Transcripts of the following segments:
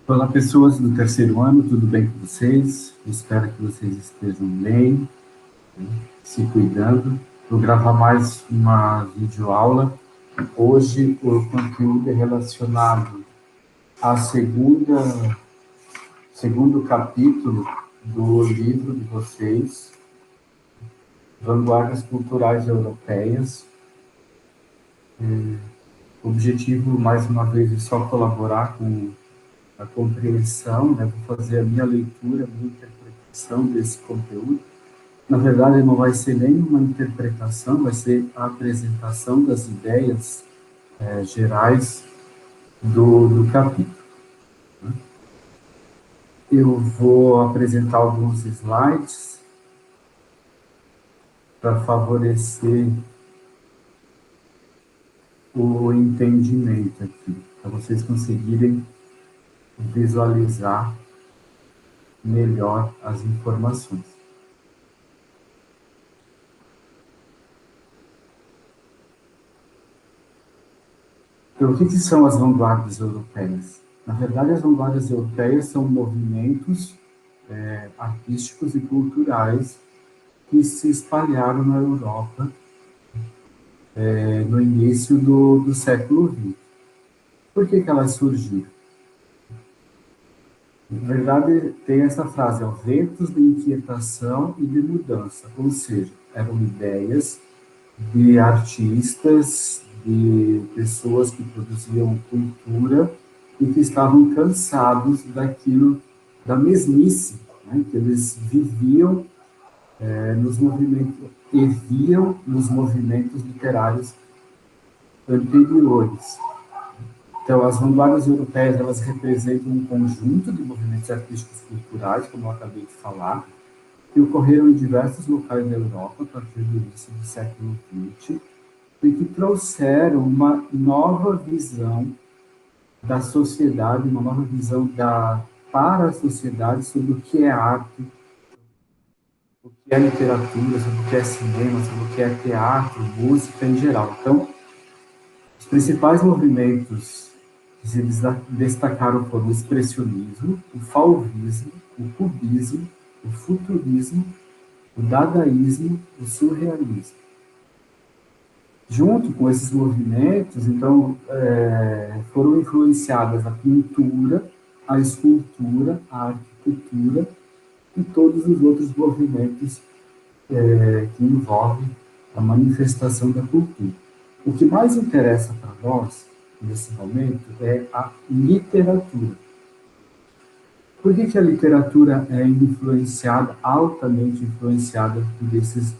Olá, pessoas do terceiro ano, tudo bem com vocês? Espero que vocês estejam bem, se cuidando. Vou gravar mais uma videoaula. Hoje o conteúdo é relacionado ao segundo capítulo do livro de vocês, Vanguardas Culturais Europeias. O objetivo, mais uma vez, é só colaborar com a compreensão, né? Vou fazer a minha leitura, a minha interpretação desse conteúdo. Na verdade, não vai ser nem uma interpretação, vai ser a apresentação das ideias gerais do capítulo. Eu vou apresentar alguns slides para favorecer o entendimento aqui, para vocês conseguirem visualizar melhor as informações. Então, o que são as vanguardas europeias? Na verdade, as vanguardas europeias são movimentos artísticos e culturais que se espalharam na Europa no início do século XX. Por que elas surgiram? Na verdade, tem essa frase, ventos de inquietação e de mudança, ou seja, eram ideias de artistas, de pessoas que produziam cultura e que estavam cansados daquilo, da mesmice, né, que eles viviam nos movimentos, e viam nos movimentos literários anteriores. Então, as vanguardas europeias, elas representam um conjunto de movimentos artísticos e culturais, como eu acabei de falar, que ocorreram em diversos locais da Europa a partir do início do século XX, e que trouxeram uma nova visão da sociedade, uma nova visão para a sociedade sobre o que é arte, o que é literatura, sobre o que é cinema, sobre o que é teatro, música em geral. Então, os principais movimentos que se destacaram foram o expressionismo, o fauvismo, o cubismo, o futurismo, o dadaísmo, o surrealismo. Junto com esses movimentos, então, foram influenciadas a pintura, a escultura, a arquitetura e todos os outros movimentos que envolvem a manifestação da cultura. O que mais interessa para nós, nesse momento, é a literatura. Por que a literatura é influenciada, altamente influenciada por esses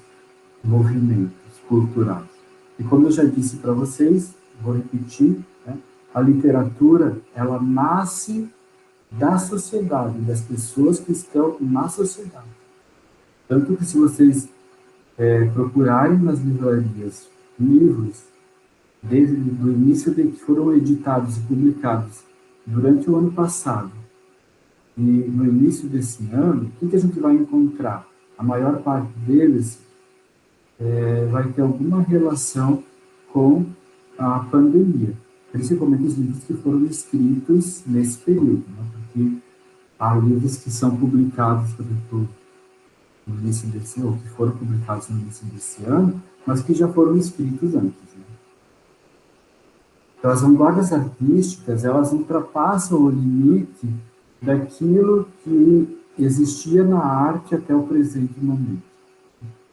movimentos culturais? E como eu já disse para vocês, vou repetir, né, a literatura, ela nasce da sociedade, das pessoas que estão na sociedade. Tanto que se vocês procurarem nas livrarias livros, desde o início de que foram editados e publicados durante o ano passado e no início desse ano, o que a gente vai encontrar? A maior parte deles vai ter alguma relação com a pandemia, principalmente os livros que foram escritos nesse período, né? Porque há livros que são publicados, por exemplo, no início desse ano, ou que foram publicados no início desse ano, mas que já foram escritos antes, né? Então, as vanguardas artísticas, elas ultrapassam o limite daquilo que existia na arte até o presente momento.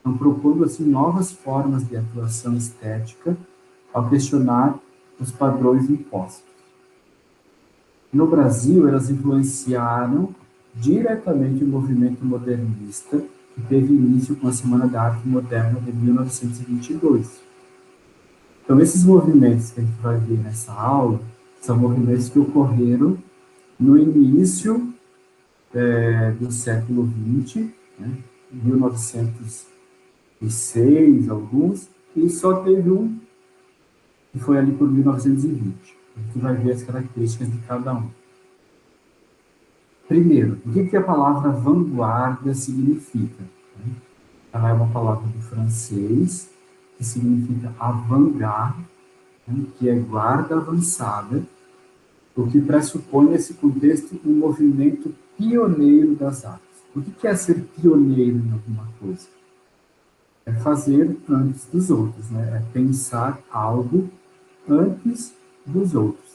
Então, propondo, assim, novas formas de atuação estética ao questionar os padrões impostos. No Brasil, elas influenciaram diretamente o movimento modernista, que teve início com a Semana da Arte Moderna de 1922. Então, esses movimentos que a gente vai ver nessa aula são movimentos que ocorreram no início do século XX, né, 1906, alguns, e só teve um, que foi ali por 1920. A gente vai ver as características de cada um. Primeiro, o que a palavra vanguarda significa? Ela é uma palavra do francês, que significa avant-garde, né, que é guarda avançada, o que pressupõe nesse contexto um movimento pioneiro das artes. O que é ser pioneiro em alguma coisa? É fazer antes dos outros, né? É pensar algo antes dos outros.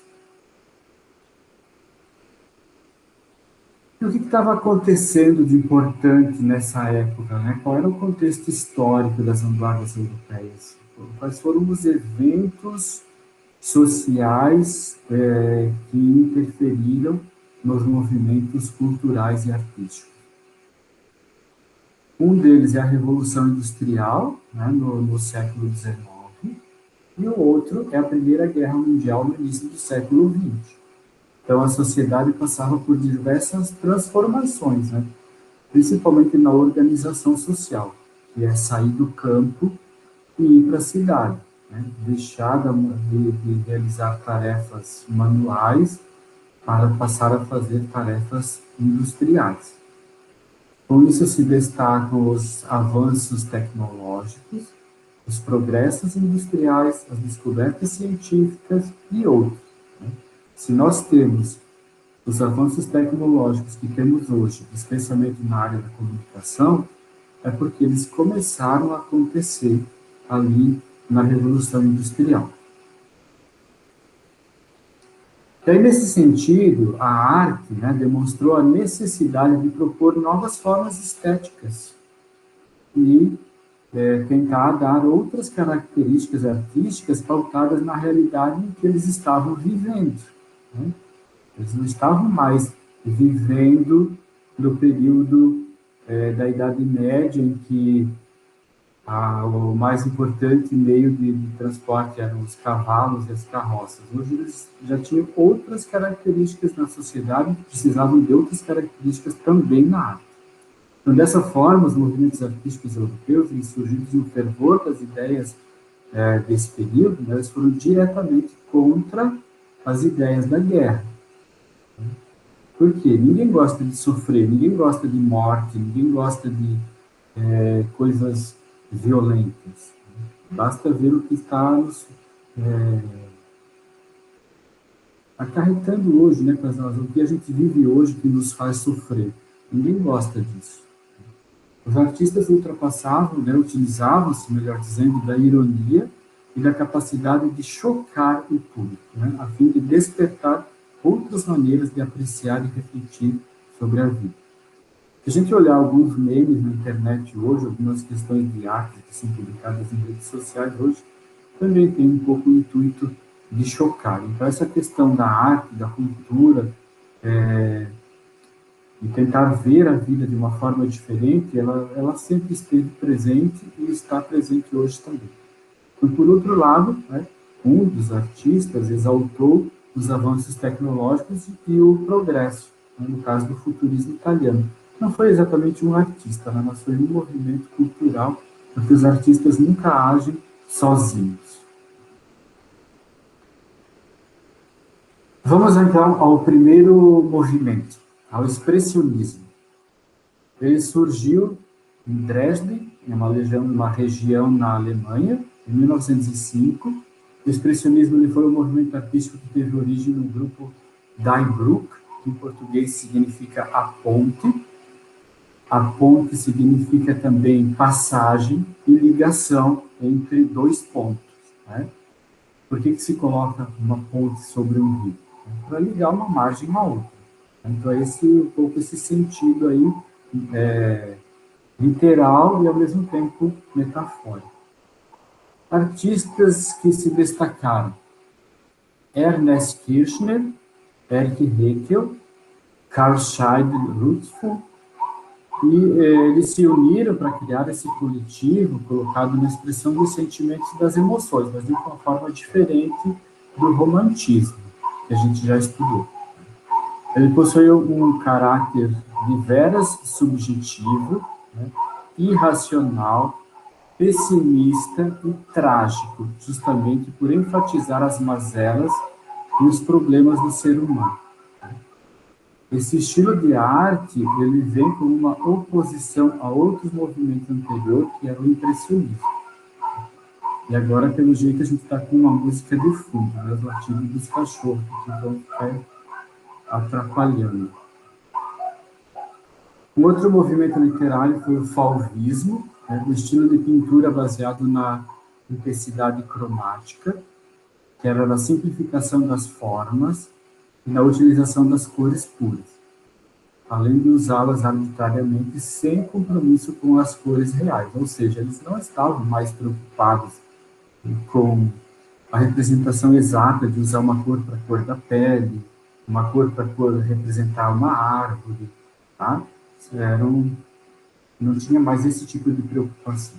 E o que estava acontecendo de importante nessa época, né? Qual era o contexto histórico das vanguardas europeias? Quais foram os eventos sociais que interferiram nos movimentos culturais e artísticos? Um deles é a Revolução Industrial, né, no século XIX, e o outro é a Primeira Guerra Mundial no início do século XX. Então, a sociedade passava por diversas transformações, né, principalmente na organização social, que é sair do campo e ir para a cidade, né, deixar de realizar tarefas manuais para passar a fazer tarefas industriais. Com isso se destacam os avanços tecnológicos, os progressos industriais, as descobertas científicas e outros. Né? Se nós temos os avanços tecnológicos que temos hoje, especialmente na área da comunicação, é porque eles começaram a acontecer ali na Revolução Industrial. E aí, nesse sentido, a arte, né, demonstrou a necessidade de propor novas formas estéticas e tentar dar outras características artísticas pautadas na realidade em que eles estavam vivendo. Né? Eles não estavam mais vivendo no período da Idade Média, em que o mais importante meio de transporte eram os cavalos e as carroças. Hoje eles já tinham outras características na sociedade, precisavam de outras características também na arte. Então, dessa forma, os movimentos artísticos europeus, surgidos no fervor das ideias desse período, né, eles foram diretamente contra as ideias da guerra. Por quê? Ninguém gosta de sofrer, ninguém gosta de morte, ninguém gosta de coisas violentas. Basta ver o que está nos acarretando hoje, né, para nós, o que a gente vive hoje que nos faz sofrer. Ninguém gosta disso. Os artistas ultrapassavam, né, utilizavam-se, melhor dizendo, da ironia e da capacidade de chocar o público, né, a fim de despertar outras maneiras de apreciar e refletir sobre a vida. Se a gente olhar alguns memes na internet hoje, algumas questões de arte que são publicadas em redes sociais hoje, também tem um pouco o intuito de chocar. Então, essa questão da arte, da cultura, de tentar ver a vida de uma forma diferente, ela sempre esteve presente e está presente hoje também. E, por outro lado, né, um dos artistas exaltou os avanços tecnológicos e o progresso, né, no caso do futurismo italiano. Não foi exatamente um artista, né, mas foi um movimento cultural, porque os artistas nunca agem sozinhos. Vamos então ao primeiro movimento, ao expressionismo. Ele surgiu em Dresden, em uma região na Alemanha, em 1905. O expressionismo ele foi um movimento artístico que teve origem no grupo Die Brücke, que em português significa a ponte. A ponte significa também passagem e ligação entre dois pontos. Né? Por que se coloca uma ponte sobre um rio? Para ligar uma margem à outra. Então, um pouco esse sentido aí, literal e, ao mesmo tempo, metafórico. Artistas que se destacaram: Ernest Kirchner, Erich Heckel, Karl Scheidel-Rützfu, e eles se uniram para criar esse coletivo colocado na expressão dos sentimentos e das emoções, mas de uma forma diferente do romantismo, que a gente já estudou. Ele possuiu um caráter deveras subjetivo, né, irracional, pessimista e trágico, justamente por enfatizar as mazelas e os problemas do ser humano. Esse estilo de arte, ele vem como uma oposição a outros movimentos anteriores, que era o impressionismo. E agora, pelo jeito, a gente está com uma música de fundo, né, os latidos dos cachorros, que vão ficar atrapalhando. Um outro movimento literário foi o fauvismo, né, um estilo de pintura baseado na intensidade cromática, que era na simplificação das formas e na utilização das cores puras, além de usá-las arbitrariamente sem compromisso com as cores reais, ou seja, eles não estavam mais preocupados com a representação exata de usar uma cor para a cor da pele, uma cor para representar uma árvore, tá? Não tinha mais esse tipo de preocupação.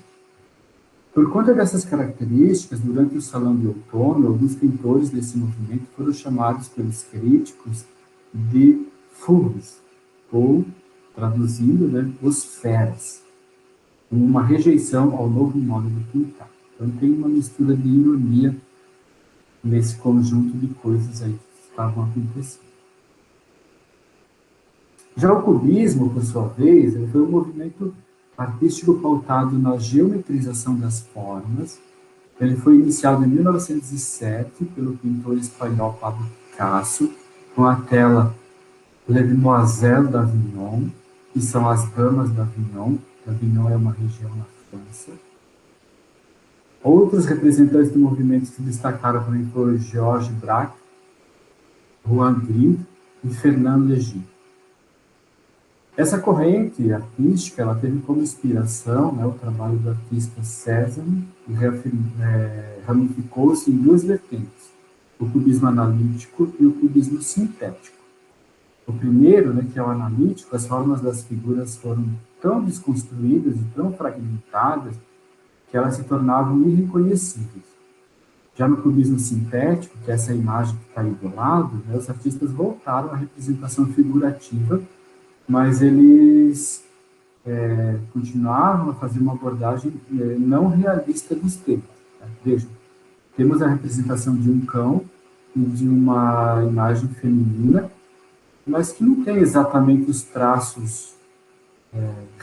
Por conta dessas características, durante o Salão de Outono, alguns pintores desse movimento foram chamados pelos críticos de fauves, ou, traduzindo, né, os feras, uma rejeição ao novo modo de pintar. Então tem uma mistura de ironia nesse conjunto de coisas aí que estavam acontecendo. Já o cubismo, por sua vez, ele foi um movimento artístico pautado na geometrização das formas. Ele foi iniciado em 1907 pelo pintor espanhol Pablo Picasso, com a tela Les Demoiselles d'Avignon, que são as damas d'Avignon. Avignon é uma região na França. Outros representantes do movimento que se destacaram também foram Georges Braque, Juan Gris e Fernand Léger. Essa corrente artística, ela teve como inspiração, né, o trabalho do artista Cézanne, e ramificou-se em duas vertentes, o cubismo analítico e o cubismo sintético. O primeiro, né, que é o analítico, as formas das figuras foram tão desconstruídas e tão fragmentadas que elas se tornavam irreconhecíveis. Já no cubismo sintético, que é essa imagem que está aí do lado, né, os artistas voltaram à representação figurativa, mas eles continuavam a fazer uma abordagem não realista dos temas. Tá? Vejam, temos a representação de um cão e de uma imagem feminina, mas que não tem exatamente os traços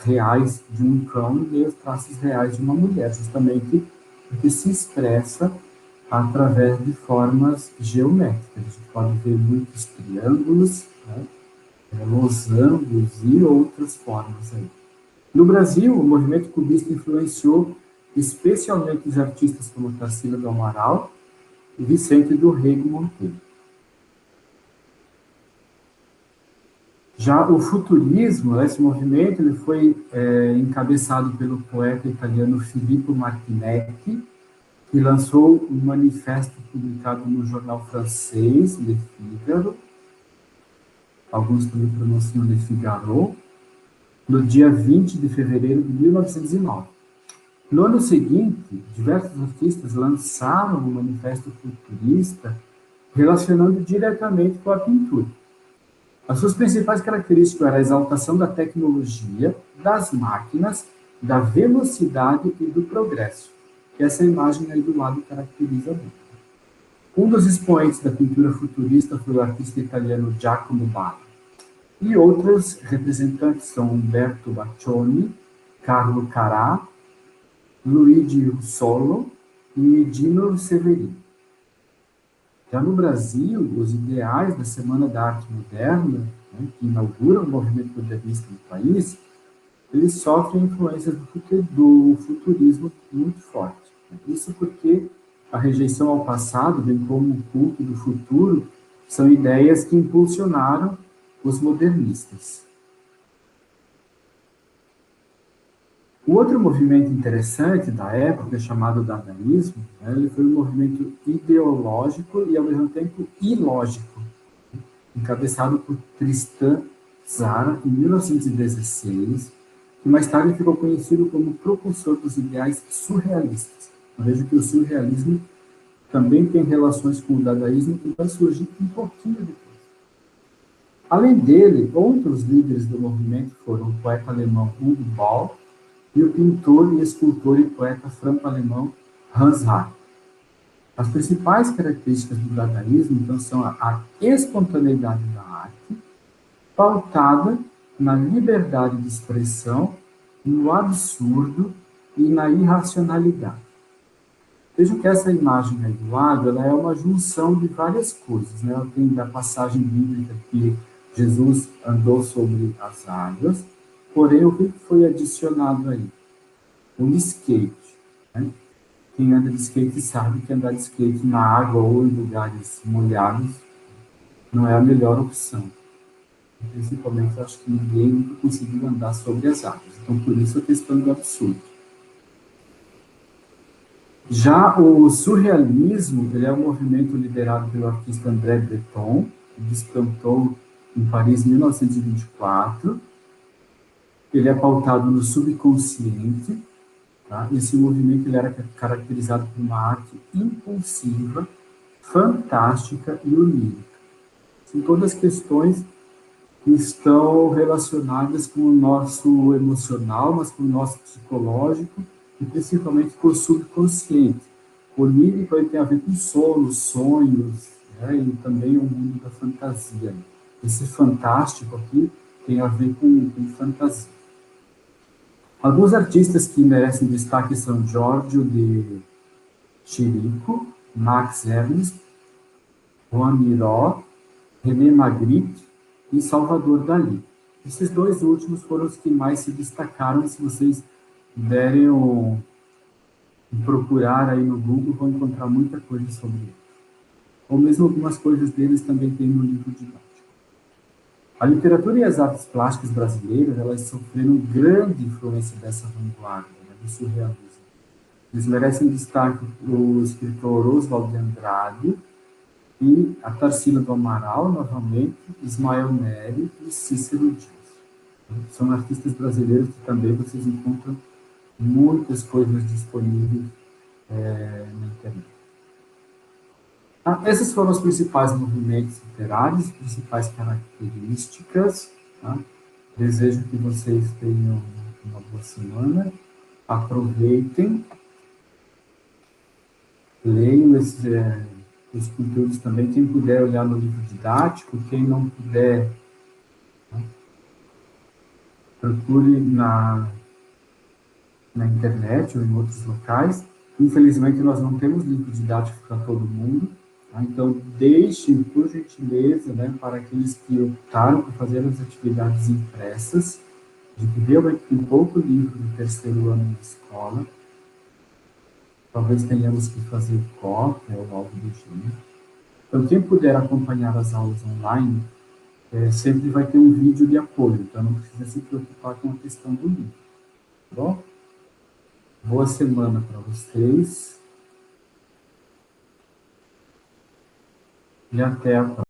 reais de um cão e nem os traços reais de uma mulher, justamente porque se expressa através de formas geométricas. A gente pode ver muitos triângulos, né? Losangos e outras formas aí. No Brasil, o movimento cubista influenciou especialmente os artistas como Tarsila do Amaral e Vicente do Rego Monteiro. Já o futurismo, esse movimento, ele foi encabeçado pelo poeta italiano Filippo Martinetti, que lançou um manifesto publicado no jornal francês, Le Figaro, alguns também pronunciam Le Figaro, no dia 20 de fevereiro de 1909. No ano seguinte, diversos artistas lançaram um manifesto futurista relacionando diretamente com a pintura. As suas principais características eram a exaltação da tecnologia, das máquinas, da velocidade e do progresso. E essa imagem aí do lado caracteriza muito. Um dos expoentes da pintura futurista foi o artista italiano Giacomo Balla. E outros representantes são Umberto Baccioni, Carlo Carrà, Luigi Russolo e Dino Severini. Já no Brasil, os ideais da Semana da Arte Moderna, né, que inaugura o movimento modernista no país, eles sofrem influências do futurismo muito forte. Isso porque a rejeição ao passado, bem como o culto do futuro, são ideias que impulsionaram os modernistas. O outro movimento interessante da época, chamado dadaísmo, né, ele foi um movimento ideológico e, ao mesmo tempo, ilógico, encabeçado por Tristan Tzara, em 1916, que mais tarde ficou conhecido como propulsor dos ideais surrealistas. Eu vejo que o surrealismo também tem relações com o dadaísmo, que vai surgir um pouquinho depois. Além dele, outros líderes do movimento foram o poeta alemão Hugo Ball e o pintor e escultor e poeta franco-alemão Hans Hahn. As principais características do dadaísmo, então, são a espontaneidade da arte, pautada na liberdade de expressão, no absurdo e na irracionalidade. Veja que essa imagem aí do lado, ela é uma junção de várias coisas, né? Ela tem da passagem bíblica que Jesus andou sobre as águas, porém, o que foi adicionado aí? O skate, né? Quem anda de skate sabe que andar de skate na água ou em lugares molhados não é a melhor opção. Principalmente, eu acho que ninguém nunca conseguiu andar sobre as águas. Então, por isso a questão do absurdo. Já o surrealismo, ele é um movimento liderado pelo artista André Breton, que despontou em Paris em 1924. Ele é pautado no subconsciente. Tá? Esse movimento ele era caracterizado por uma arte impulsiva, fantástica e onírica. São todas questões que estão relacionadas com o nosso emocional, mas com o nosso psicológico e principalmente com o subconsciente. O onírico aí tem a ver com sono, sonhos, né, e também o mundo da fantasia. Esse fantástico aqui tem a ver com fantasia. Alguns artistas que merecem destaque são Giorgio de Chirico, Max Ernst, Juan Miró, René Magritte e Salvador Dalí. Esses dois últimos foram os que mais se destacaram. Se vocês derem procurar aí no Google, vão encontrar muita coisa sobre ele. Ou mesmo algumas coisas deles também tem no livro didático. A literatura e as artes plásticas brasileiras, elas sofreram grande influência dessa vanguarda, né, do surrealismo. Eles merecem destaque o escritor Oswald de Andrade, e a Tarsila do Amaral, novamente, Ismael Neri e Cícero Dias. São artistas brasileiros que também vocês encontram muitas coisas disponíveis na internet. Esses foram os principais movimentos literários, principais características. Tá? Desejo que vocês tenham uma boa semana. Aproveitem, leiam os conteúdos também. Quem puder olhar no livro didático, quem não puder, procure na internet ou em outros locais. Infelizmente, nós não temos livro didático para todo mundo, tá? Então, deixem, por gentileza, né, para aqueles que optaram por fazer as atividades impressas, de que realmente tem pouco livro do terceiro ano de escola, talvez tenhamos que fazer cópia ou algo do gênero. Então, quem puder acompanhar as aulas online, sempre vai ter um vídeo de apoio, então não precisa se preocupar com a questão do livro, tá bom? Boa semana para vocês e até a próxima.